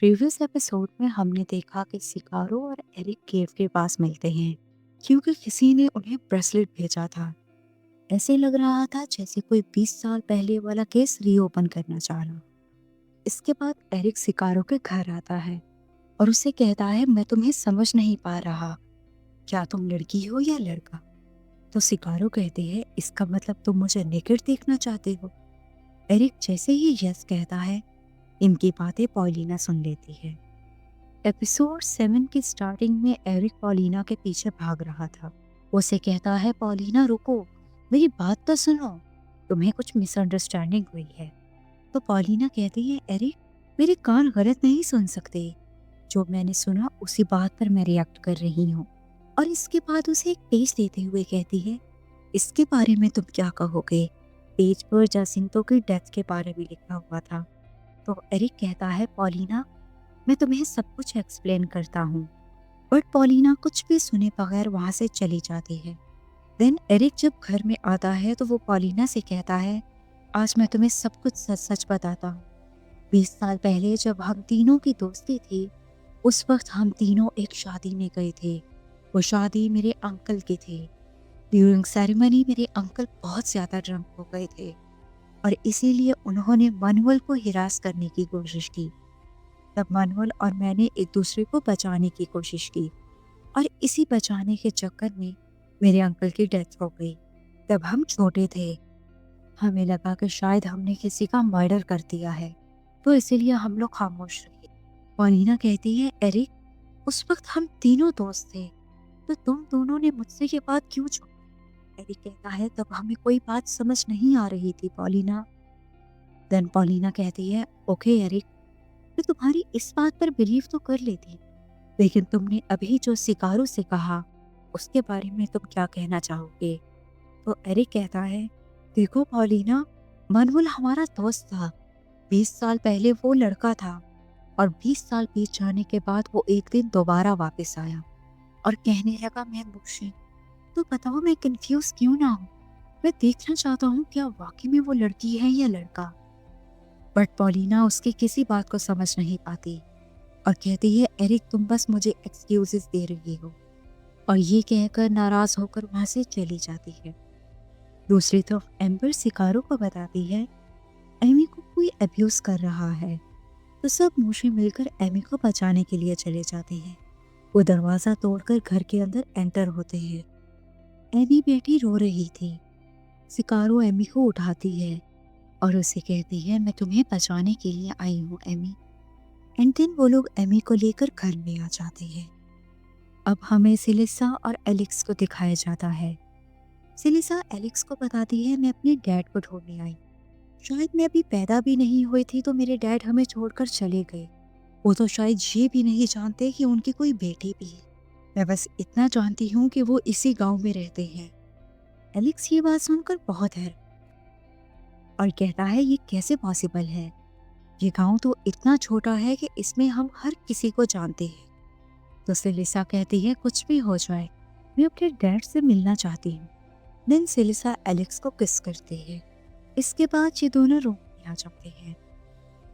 Previous episode में हमने देखा कि सिकारो और एरिक केव के पास मिलते हैं क्योंकि किसी ने उन्हें ब्रेसलेट भेजा था। ऐसे लग रहा था जैसे कोई 20 साल पहले वाला केस रीओपन करना चाह रहा। इसके बाद एरिक सिकारो के घर आता है और उसे कहता है, मैं तुम्हें समझ नहीं पा रहा, क्या तुम लड़की हो या लड़का? तो सिकारो कहते हैं, इसका मतलब तुम मुझे नेकेड देखना चाहते हो। एरिक जैसे ही यस कहता है, इनकी बातें पॉलिना सुन लेती है। एपिसोड 7 की स्टार्टिंग में एरिक पॉलिना के पीछे भाग रहा था। उसे कहता है, पॉलिना रुको, मेरी बात तो सुनो, तुम्हें कुछ मिसअंडरस्टैंडिंग हुई है। तो पॉलिना कहती है, एरिक मेरे कान गलत नहीं सुन सकते, जो मैंने सुना उसी बात पर मैं रिएक्ट कर रही हूँ। और इसके बाद उसे एक पेज देते हुए कहती है, इसके बारे में तुम क्या कहोगे? पेज पर जासिंतो की डेथ के बारे में लिखा हुआ था। तो एरिक कहता है, पॉलिना मैं तुम्हें सब कुछ एक्सप्लेन करता हूँ। बट पॉलिना कुछ भी सुने बगैर वहां से चली जाती है। देन एरिक जब घर में आता है तो वो पॉलिना से कहता है, आज मैं तुम्हें सब कुछ सच सच बताता हूँ। 20 साल पहले जब हम तीनों की दोस्ती थी, उस वक्त हम तीनों एक शादी में गए थे। वो शादी मेरे अंकल की थी। ड्यूरिंग सेरेमनी मेरे अंकल बहुत ज्यादा ड्रंक हो गए थे और इसीलिए उन्होंने मनोहल को हिरास करने की कोशिश की। तब मनोहल और मैंने एक दूसरे को बचाने की कोशिश की और इसी बचाने के चक्कर में मेरे अंकल की डेथ हो गई। तब हम छोटे थे, हमें लगा कि शायद हमने किसी का मर्डर कर दिया है, तो इसीलिए हम लोग खामोश रहे। पॉलिना कहती है, एरिक उस वक्त हम तीनों दोस्त थे, तो तुम दोनों ने मुझसे ये बात क्यों छुपी? एरिक कहता है, तब हमें कोई बात समझ नहीं आ रही थी पॉलिना। देन पॉलिना कहती है, ओके एरिक, मैं तुम्हारी इस बात पर बिलीव तो कर लेती, लेकिन तुमने अभी जो सिकारू से कहा उसके बारे में तुम क्या कहना चाहोगे? तो एरिक कहता है, देखो पॉलिना, मनमुल हमारा दोस्त था। 20 साल पहले वो लड़का था और 20 साल बीत जाने के बाद वो एक दिन दोबारा वापस आया और कहने लगा, मैं मुर्शिद हूँ। तो बताओ मैं कंफ्यूज क्यों ना हूँ? मैं देखना चाहता हूँ क्या वाकई में वो लड़की है या लड़का। बट पॉलिना उसकी किसी बात को समझ नहीं पाती और कहती है, एरिक तुम बस मुझे एक्सक्यूजेस दे रही हो। और ये कहकर नाराज होकर वहां से चली जाती है। दूसरी तरफ एम्बर सिकारो को बताती है, एमी को कोई अब्यूज कर रहा है। तो सब मूशे मिलकर एमी को बचाने के लिए चले जाते हैं। वो दरवाजा तोड़कर घर के अंदर एंटर होते हैं। एमी बेटी रो रही थी। सिकारो एमी को उठाती है और उसे कहती है, मैं तुम्हें बचाने के लिए आई हूँ एमी। एंड देन वो लोग एमी को लेकर घर में आ जाते हैं। अब हमें सिलिसा और एलेक्स को दिखाया जाता है। सिलिसा एलेक्स को बताती है, मैं अपने डैड को ढूंढने आई। शायद मैं अभी पैदा भी नहीं हुई थी तो मेरे डैड हमें छोड़कर चले गए। वो तो शायद ये भी नहीं जानते कि उनकी कोई बेटी भी है। मैं बस इतना जानती हूँ कि वो इसी गांव में रहते हैं। एलेक्स ये बात सुनकर बहुत हैरान और कहता है, ये कैसे पॉसिबल है? ये गांव तो इतना छोटा है कि इसमें हम हर किसी को जानते हैं। तो सिलिसा कहती है, कुछ भी हो जाए, मैं अपने डैड से मिलना चाहती हूँ। देन सिलिसा एलेक्स को किस करती है। इसके बाद ये दोनों रूम में आ जाते हैं।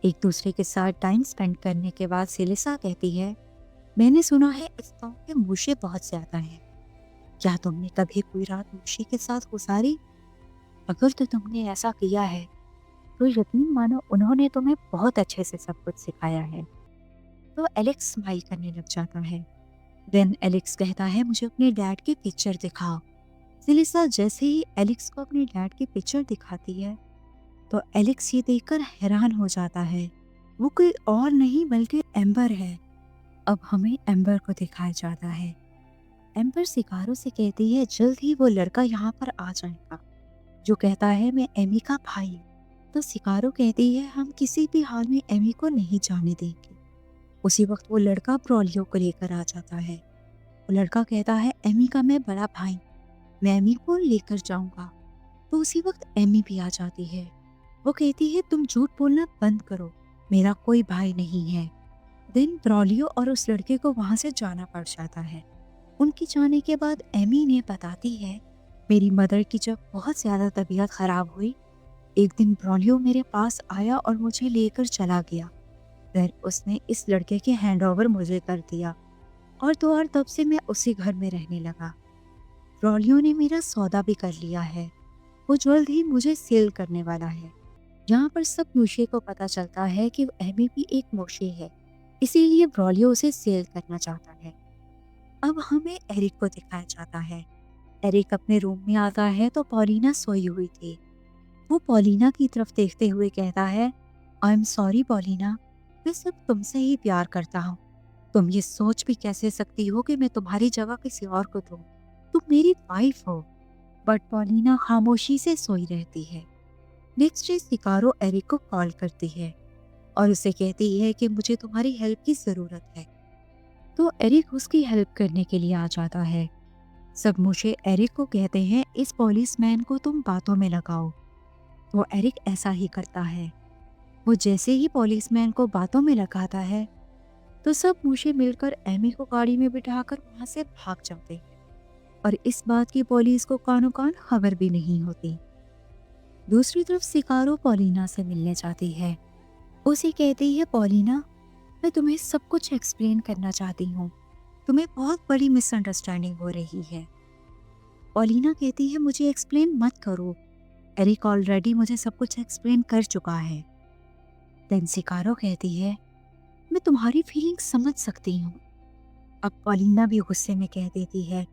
एक दूसरे के साथ टाइम स्पेंड करने के बाद सिलिसा कहती है, मैंने सुना है इस गांव के मूशे बहुत ज्यादा हैं। क्या तुमने कभी कोई रात मूशे के साथ गुजारी? अगर तो तुमने ऐसा किया है तो यकीन मानो उन्होंने तुम्हें बहुत अच्छे से सब कुछ सिखाया है। तो एलेक्स स्माइल करने लग जाता है। देन एलेक्स कहता है, मुझे अपने डैड की पिक्चर दिखाओ। सिलिसा जैसे ही एलेक्स को अपने डैड की पिक्चर दिखाती है तो एलेक्स ये देखकर हैरान हो जाता है। वो कोई और नहीं बल्कि एम्बर है। अब हमें एम्बर को दिखाया जाता है। एम्बर सिकारो से कहती है, जल्द ही वो लड़का यहाँ पर आ जाएगा जो कहता है मैं एमी का भाई हूँ। तो सिकारो कहती है, हम किसी भी हाल में एमी को नहीं जाने देंगे। उसी वक्त वो लड़का ब्रॉलियो को लेकर आ जाता है। वो लड़का कहता है, एमी का मैं बड़ा भाई, मैं एमी को लेकर जाऊंगा। तो उसी वक्त एमी भी आ जाती है। वो कहती है, तुम झूठ बोलना बंद करो, मेरा कोई भाई नहीं है। देन ब्रॉलियो और उस लड़के को वहां से जाना पड़ जाता है। उनके जाने के बाद एमी ने बताती है, मेरी मदर की जब बहुत ज्यादा तबीयत खराब हुई, एक दिन ब्रॉलियो मेरे पास आया और मुझे लेकर चला गया। फिर उसने इस लड़के के हैंडओवर मुझे कर दिया और तो और तब से मैं उसी घर में रहने लगा। ब्रॉलियो ने मेरा सौदा भी कर लिया है। वो जल्द ही मुझे सेल करने वाला है। यहाँ पर सब मूशे को पता चलता है कि एमी भी एक मूशे है, इसीलिए ब्रॉलियो उसे सेल करना चाहता है। अब हमें एरिक को दिखाया जाता है। एरिक अपने रूम में आता है तो पॉलिना सोई हुई थी। वो पॉलिना की तरफ देखते हुए कहता है, आई एम सॉरी पॉलिना, मैं सिर्फ तुमसे ही प्यार करता हूँ। तुम ये सोच भी कैसे सकती हो कि मैं तुम्हारी जगह किसी और को दूँ? तुम मेरी वाइफ हो। बट पॉलिना खामोशी से सोई रहती है। नेक्स्ट डे सिकारो एरिक को कॉल करती है और उसे कहती है कि मुझे तुम्हारी हेल्प की जरूरत है। तो एरिक उसकी हेल्प करने के लिए आ जाता है। सब मूशे एरिक को कहते हैं, इस पुलिसमैन को तुम बातों में लगाओ। वो एरिक ऐसा ही करता है। वो जैसे ही पुलिसमैन को बातों में लगाता है तो सब मूशे मिलकर एमी को गाड़ी में बिठाकर वहां से भाग जाते हैं और इस बात की पुलिस को कानो कान खबर भी नहीं होती। दूसरी तरफ सिकारो पॉलिना से मिलने जाती है। उसे कहती है, पॉलिना, मैं तुम्हें सब कुछ एक्सप्लेन करना चाहती हूँ। तुम्हें बहुत बड़ी मिसअंडरस्टैंडिंग हो रही है। पॉलिना कहती है, मुझे एक्सप्लेन मत करो, एरिक ऑलरेडी मुझे सब कुछ एक्सप्लेन कर चुका है। देन सिकारो कहती है, मैं तुम्हारी फीलिंग समझ सकती हूँ। अब पॉलिना भी गुस्से में कह देती है,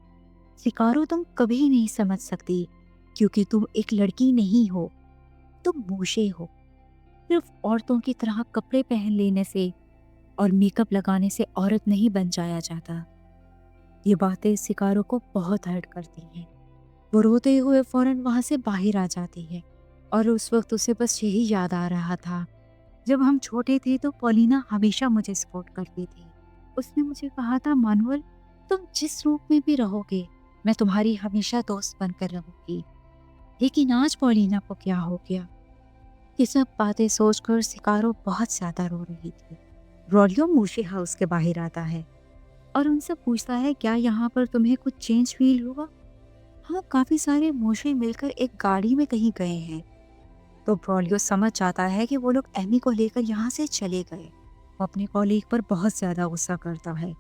सिकारो तुम कभी नहीं समझ सकती क्योंकि तुम एक लड़की नहीं हो, तुम मूशे हो। सिर्फ औरतों की तरह कपड़े पहन लेने से और मेकअप लगाने से औरत नहीं बन जाया जाता। ये बातें सिकारो को बहुत हर्ट करती हैं। वो रोते हुए फौरन वहां से बाहर आ जाती है और उस वक्त उसे बस यही याद आ रहा था, जब हम छोटे थे तो पॉलिना हमेशा मुझे सपोर्ट करती थी। उसने मुझे कहा था, मानुअल, तुम जिस रूप में भी रहोगे मैं तुम्हारी हमेशा दोस्त बनकर रहूंगी। लेकिन आज पॉलिना को क्या हो गया? ये सब बातें सोचकर सिकारो बहुत ज्यादा रो रही थी। रॉलियो मूशे हाउस के बाहर आता है और उनसे पूछता है, क्या यहाँ पर तुम्हें कुछ चेंज फील हुआ? हाँ, काफी सारे मूशे मिलकर एक गाड़ी में कहीं गए हैं। तो ब्रॉलियो समझ जाता है कि वो लोग एमी को लेकर यहाँ से चले गए। वो अपने कॉलीग पर बहुत ज्यादा गुस्सा करता है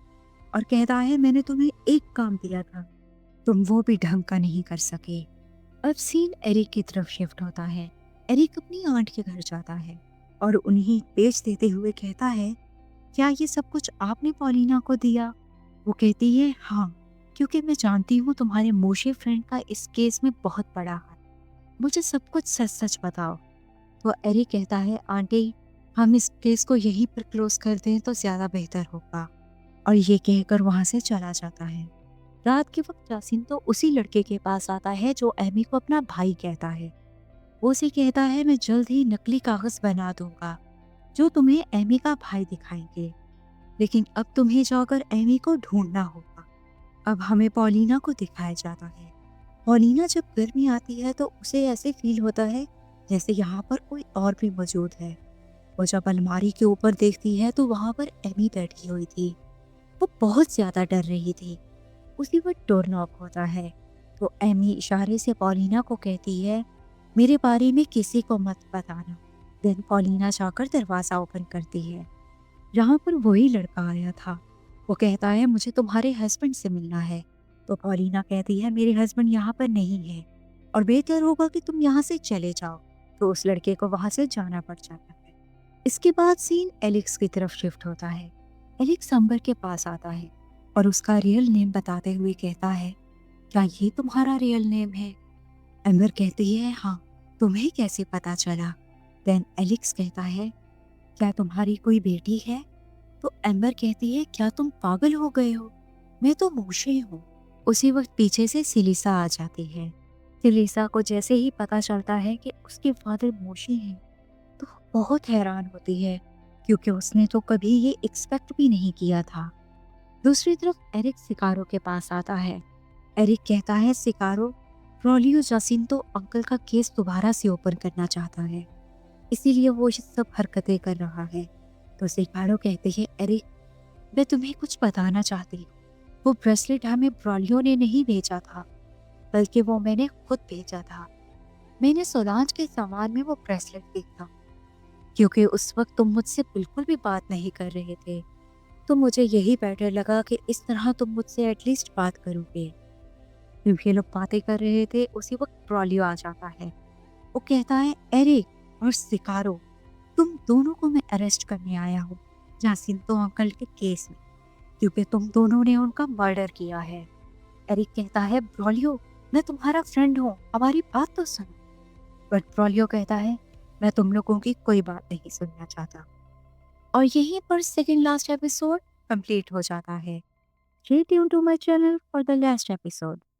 और कहता है, मैंने तुम्हें एक काम दिया था, तुम वो भी ढंग का नहीं कर सके। अब सीन एरिक की तरफ शिफ्ट होता है। एरिक अपनी आंट के घर जाता है और उन्हें पेच देते हुए कहता है, क्या ये सब कुछ आपने पॉलिना को दिया? वो कहती है, हाँ, क्योंकि मैं जानती हूँ तुम्हारे मोशे फ्रेंड का इस केस में बहुत बड़ा हाथ। मुझे सब कुछ सच सच बताओ। तो एरिक कहता है, आंटी, हम इस केस को यहीं पर क्लोज कर दें तो ज्यादा बेहतर होगा। और ये कहकर वहां से चला जाता है। रात के वक्त जासिन तो उसी लड़के के पास आता है जो एमी को अपना भाई कहता है। वो उसे कहता है, मैं जल्द ही नकली कागज बना दूंगा जो तुम्हें एमी का भाई दिखाएंगे, लेकिन अब तुम्हें जाकर एमी को ढूंढना होगा। अब हमें पॉलिना को दिखाया जाता है। पॉलिना जब घर में आती है तो उसे ऐसे फील होता है जैसे यहाँ पर कोई और भी मौजूद है। वो जब अलमारी के ऊपर देखती है तो वहां पर एमी बैठी हुई थी। वो बहुत ज्यादा डर रही थी। उसी वक्त डोर नॉक होता है तो एमी इशारे से पॉलिना को कहती है, मेरे बारे में किसी को मत बताना। देन पॉलिना जाकर दरवाजा ओपन करती है। यहाँ पर वही लड़का आया था। वो कहता है, मुझे तुम्हारे हस्बैंड से मिलना है। तो पॉलिना कहती है, मेरे हस्बैंड यहाँ पर नहीं है और बेहतर होगा कि तुम यहाँ से चले जाओ। तो उस लड़के को वहां से जाना पड़ जाता है। इसके बाद सीन एलेक्स की तरफ शिफ्ट होता है। एलेक्स अंबर के पास आता है और उसका रियल नेम बताते हुए कहता है, क्या ये तुम्हारा रियल नेम है? एम्बर कहती है, हाँ, तुम्हें कैसे पता चला? देन एलेक्स कहता है, क्या तुम्हारी कोई बेटी है? तो एम्बर कहती है, क्या तुम पागल हो गए हो? मैं तो मूशे हूँ। उसी वक्त पीछे से सिलिसा आ जाती है। सिलिसा को जैसे ही पता चलता है कि उसके फादर मूशे हैं तो बहुत हैरान होती है क्योंकि उसने तो कभी ये एक्सपेक्ट भी नहीं किया था। दूसरी तरफ एरिक सिकारो के पास आता है। एरिक कहता है, सिकारो, रॉलियो जासिंतो अंकल का केस दोबारा से ओपन करना चाहता है, इसीलिए वो ये सब हरकतें कर रहा है। तो सिकारो कहते हैं, एरिक, मैं तुम्हें कुछ बताना चाहती हूँ। वो ब्रेसलेट हमें रॉलियो ने नहीं भेजा था, बल्कि वो मैंने खुद भेजा था। मैंने सोलांज के सामान में वो ब्रेसलेट देखा क्योंकि उस वक्त तुम मुझसे बिल्कुल भी बात नहीं कर रहे थे। तो मुझे यही बेटर लगा कि इस तरह तुम मुझसे एटलीस्ट बात करोगे। जब ये लोग बातें कर रहे थे उसी वक्त ब्रॉलियो आ जाता है। वो कहता है, एरिक और सिकारो, तुम दोनों को मैं अरेस्ट करने आया हूँ जासिंतो अंकल के केस में, क्योंकि तुम दोनों ने उनका मर्डर किया है। एरिक कहता है, ब्रॉलियो, मैं तुम्हारा फ्रेंड हूँ, हमारी बात तो सुनो। बट ब्रॉलियो कहता है, मैं तुम लोगों की कोई बात नहीं सुनना चाहता। और यहीं पर सेकंड लास्ट एपिसोड कंप्लीट हो जाता है। Stay tuned to my channel for the last episode.